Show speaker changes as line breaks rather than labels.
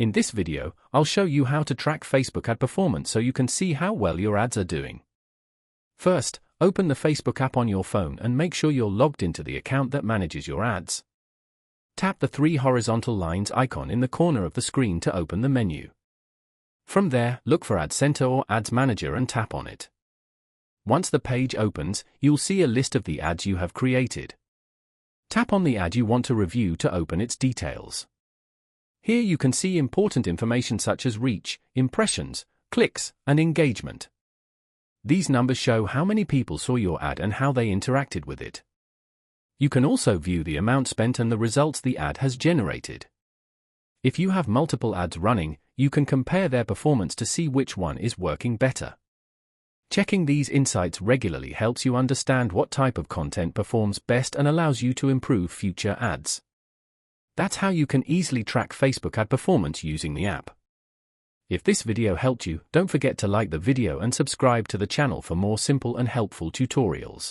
In this video, I'll show you how to track Facebook ad performance so you can see how well your ads are doing. First, open the Facebook app on your phone and make sure you're logged into the account that manages your ads. Tap the three horizontal lines icon in the corner of the screen to open the menu. From there, look for Ad Center or Ads Manager and tap on it. Once the page opens, you'll see a list of the ads you have created. Tap on the ad you want to review to open its details. Here you can see important information such as reach, impressions, clicks, and engagement. These numbers show how many people saw your ad and how they interacted with it. You can also view the amount spent and the results the ad has generated. If you have multiple ads running, you can compare their performance to see which one is working better. Checking these insights regularly helps you understand what type of content performs best and allows you to improve future ads. That's how you can easily track Facebook ad performance using the app. If this video helped you, don't forget to like the video and subscribe to the channel for more simple and helpful tutorials.